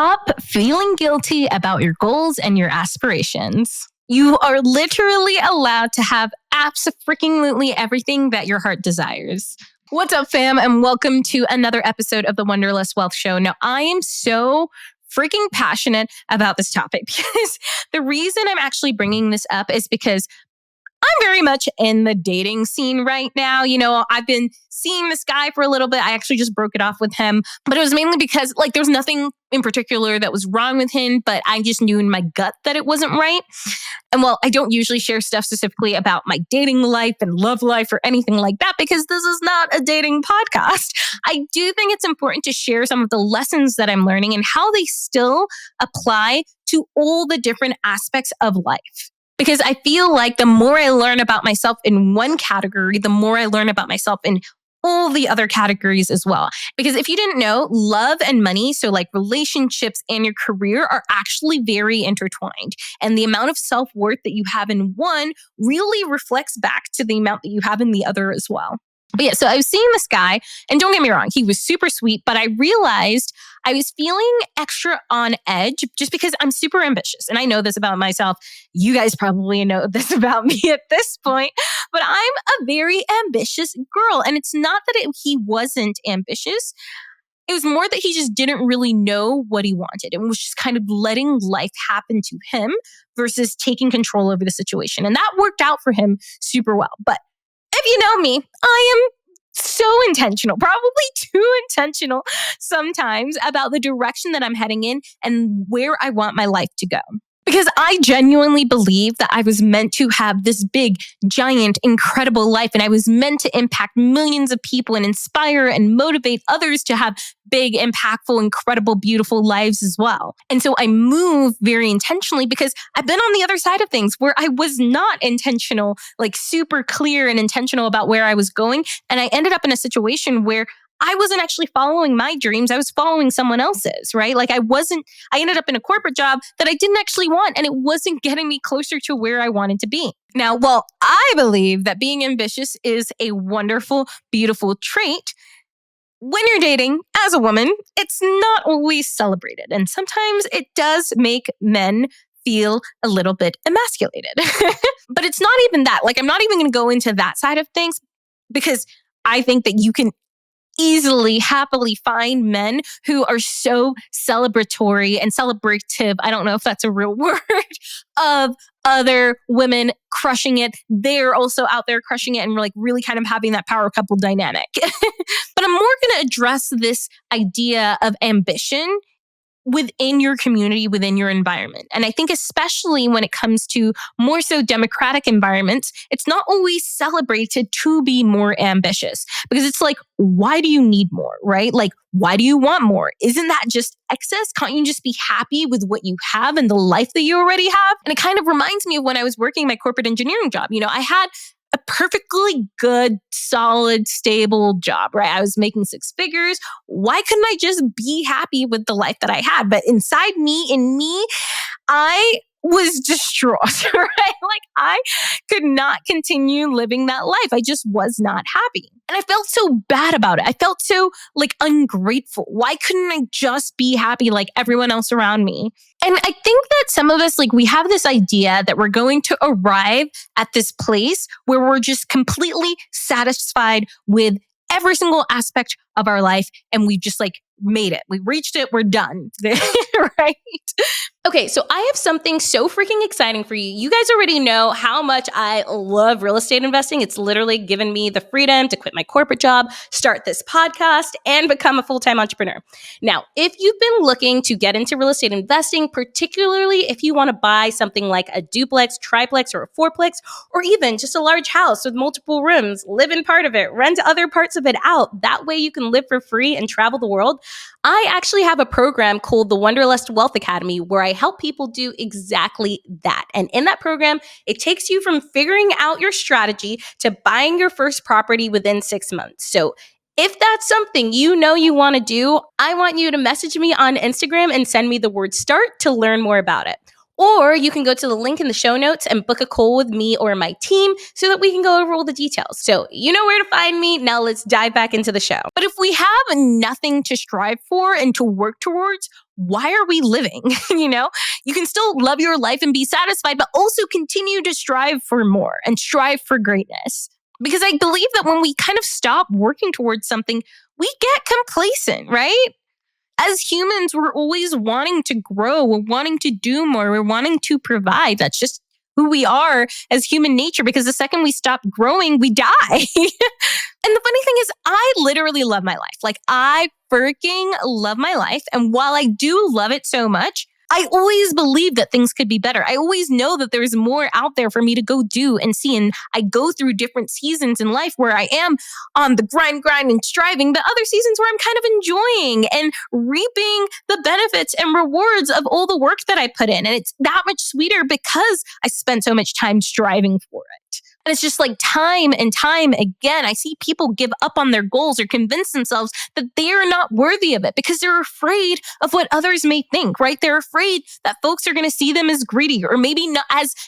Stop feeling guilty about your goals and your aspirations. You are literally allowed to have absolutely everything that your heart desires. What's up, fam? And welcome to another episode of the Wanderlust Wealth Show. Now, I am so freaking passionate about this topic because the reason I'm actually bringing this up is because I'm very much in the dating scene right now. You know, I've been seeing this guy for a little bit. I actually just broke it off with him, but it was mainly because there was nothing in particular that was wrong with him, but I just knew in my gut that it wasn't right. And I don't usually share stuff specifically about my dating life and love life or anything like that because this is not a dating podcast. I do think it's important to share some of the lessons that I'm learning and how they still apply to all the different aspects of life. Because I feel like the more I learn about myself in one category, the more I learn about myself in all the other categories as well. Because if you didn't know, love and money, so relationships and your career are actually very intertwined. And the amount of self-worth that you have in one really reflects back to the amount that you have in the other as well. But yeah, so I was seeing this guy, and don't get me wrong, he was super sweet, but I realized I was feeling extra on edge just because I'm super ambitious. And I know this about myself. You guys probably know this about me at this point, but I'm a very ambitious girl. And it's not that he wasn't ambitious. It was more that he just didn't really know what he wanted and was just kind of letting life happen to him versus taking control over the situation. And that worked out for him super well. But if you know me, I am so intentional, probably too intentional sometimes about the direction that I'm heading in and where I want my life to go. Because I genuinely believe that I was meant to have this big, giant, incredible life. And I was meant to impact millions of people and inspire and motivate others to have big, impactful, incredible, beautiful lives as well. And so I move very intentionally because I've been on the other side of things where I was not intentional, super clear and intentional about where I was going. And I ended up in a situation where I wasn't actually following my dreams. I was following someone else's, right? I ended up in a corporate job that I didn't actually want, and it wasn't getting me closer to where I wanted to be. Now, while I believe that being ambitious is a wonderful, beautiful trait, when you're dating as a woman, it's not always celebrated. And sometimes it does make men feel a little bit emasculated. But it's not even that. I'm not even going to go into that side of things because I think that you can easily, happily find men who are so celebratory and celebrative, I don't know if that's a real word, of other women crushing it. They're also out there crushing it and really kind of having that power couple dynamic. But I'm more going to address this idea of ambition within your community, within your environment. And I think especially when it comes to more so democratic environments, it's not always celebrated to be more ambitious because it's why do you need more, right? Why do you want more? Isn't that just excess? Can't you just be happy with what you have and the life that you already have? And it kind of reminds me of when I was working my corporate engineering job. I had a perfectly good, solid, stable job, right? I was making six figures. Why couldn't I just be happy with the life that I had? But inside me, I was distraught, right? I could not continue living that life. I just was not happy. And I felt so bad about it. I felt so ungrateful. Why couldn't I just be happy like everyone else around me? And I think that some of us, we have this idea that we're going to arrive at this place where we're just completely satisfied with every single aspect of our life. And we just made it. We reached it. We're done. Right? Okay, so I have something so freaking exciting for you. You guys already know how much I love real estate investing. It's literally given me the freedom to quit my corporate job, start this podcast, and become a full-time entrepreneur. Now, if you've been looking to get into real estate investing, particularly if you want to buy something like a duplex, triplex, or a fourplex, or even just a large house with multiple rooms, live in part of it, rent other parts of it out. That way you can live for free and travel the world. I actually have a program called the Wanderlust Wealth Academy where I help people do exactly that. And in that program, it takes you from figuring out your strategy to buying your first property within 6 months. So if that's something you want to do, I want you to message me on Instagram and send me the word START to learn more about it. Or you can go to the link in the show notes and book a call with me or my team so that we can go over all the details. So you know where to find me. Now let's dive back into the show. But if we have nothing to strive for and to work towards, why are we living? You can still love your life and be satisfied, but also continue to strive for more and strive for greatness. Because I believe that when we kind of stop working towards something, we get complacent, right? As humans, we're always wanting to grow. We're wanting to do more. We're wanting to provide. That's just who we are as human nature, because the second we stop growing, we die. And the funny thing is, I literally love my life. Like, I freaking love my life. And while I do love it so much, I always believe that things could be better. I always know that there's more out there for me to go do and see. And I go through different seasons in life where I am on the grind and striving, but other seasons where I'm kind of enjoying and reaping the benefits and rewards of all the work that I put in. And it's that much sweeter because I spent so much time striving for it. And it's just like time and time again, I see people give up on their goals or convince themselves that they are not worthy of it because they're afraid of what others may think, right? They're afraid that folks are going to see them as greedy or maybe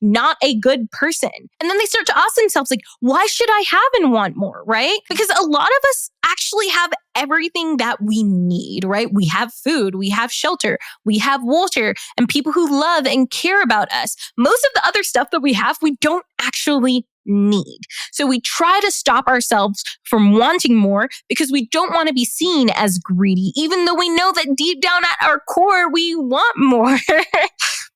not a good person. And then they start to ask themselves, like, why should I have and want more, right? Because a lot of us actually have everything that we need, right? We have food, we have shelter, we have water, and people who love and care about us. Most of the other stuff that we have, we don't actually need. So we try to stop ourselves from wanting more because we don't want to be seen as greedy, even though we know that deep down at our core, we want more.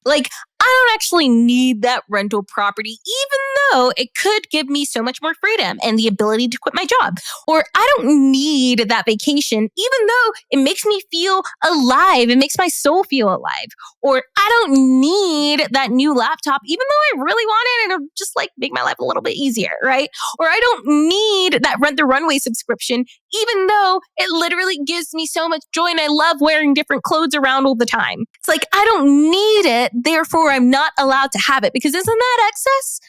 Like, I don't actually need that rental property, even though it could give me so much more freedom and the ability to quit my job. Or I don't need that vacation, even though it makes me feel alive. It makes my soul feel alive. Or I don't need that new laptop, even though I really want it and it'll just like make my life a little bit easier, right? Or I don't need that Rent the Runway subscription, even though it literally gives me so much joy and I love wearing different clothes around all the time. It's like, I don't need it, therefore I'm not allowed to have it, because isn't that excess?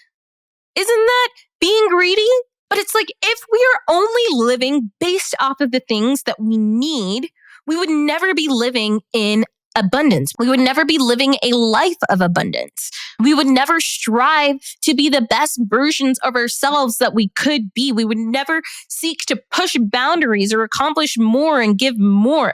Isn't that being greedy? But it's like, if we are only living based off of the things that we need, we would never be living in abundance. We would never be living a life of abundance. We would never strive to be the best versions of ourselves that we could be. We would never seek to push boundaries or accomplish more and give more.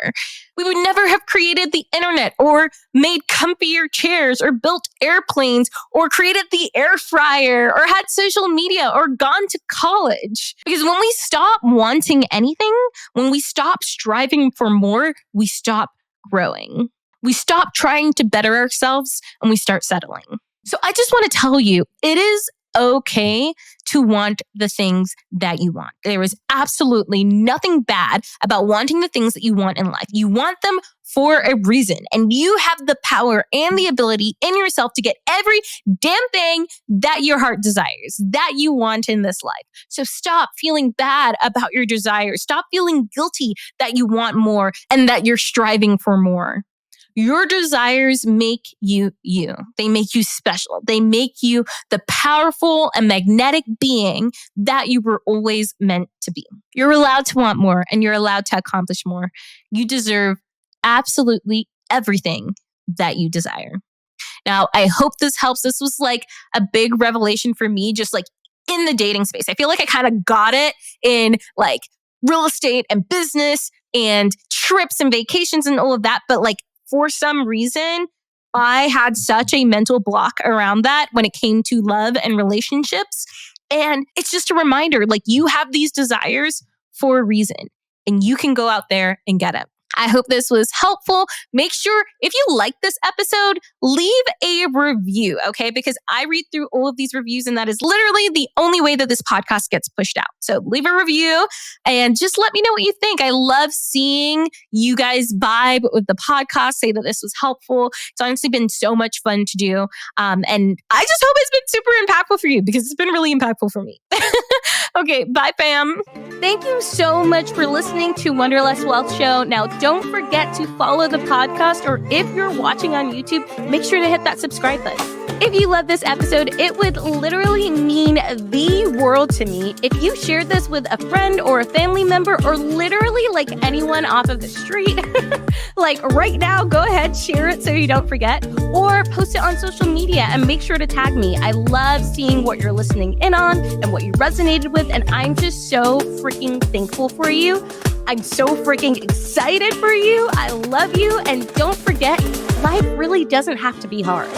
We would never have created the internet or made comfier chairs or built airplanes or created the air fryer or had social media or gone to college. Because when we stop wanting anything, when we stop striving for more, we stop growing. We stop trying to better ourselves and we start settling. So I just want to tell you, it is okay to want the things that you want. There is absolutely nothing bad about wanting the things that you want in life. You want them for a reason, and you have the power and the ability in yourself to get every damn thing that your heart desires, that you want in this life. So stop feeling bad about your desires. Stop feeling guilty that you want more and that you're striving for more. Your desires make you you. They make you special. They make you the powerful and magnetic being that you were always meant to be. You're allowed to want more and you're allowed to accomplish more. You deserve absolutely everything that you desire. Now, I hope this helps. This was like a big revelation for me, just like in the dating space. I feel like I kind of got it in like real estate and business and trips and vacations and all of that. But like, for some reason, I had such a mental block around that when it came to love and relationships. And it's just a reminder, like, you have these desires for a reason and you can go out there and get it. I hope this was helpful. Make sure if you like this episode, leave a review, okay? Because I read through all of these reviews and that is literally the only way that this podcast gets pushed out. So leave a review and just let me know what you think. I love seeing you guys vibe with the podcast, say that this was helpful. It's honestly been so much fun to do. And I just hope it's been super impactful for you because it's been really impactful for me. Okay, bye fam. Thank you so much for listening to Wanderlust Wealth Show. Now, don't forget to follow the podcast, or if you're watching on YouTube, make sure to hit that subscribe button. If you love this episode, it would literally mean the world to me if you shared this with a friend or a family member or literally like anyone off of the street. Like right now, go ahead, share it so you don't forget, or post it on social media and make sure to tag me. I love seeing what you're listening in on and what you resonated with, and I'm just so freaking thankful for you. I'm so freaking excited for you. I love you, and don't forget, life really doesn't have to be hard.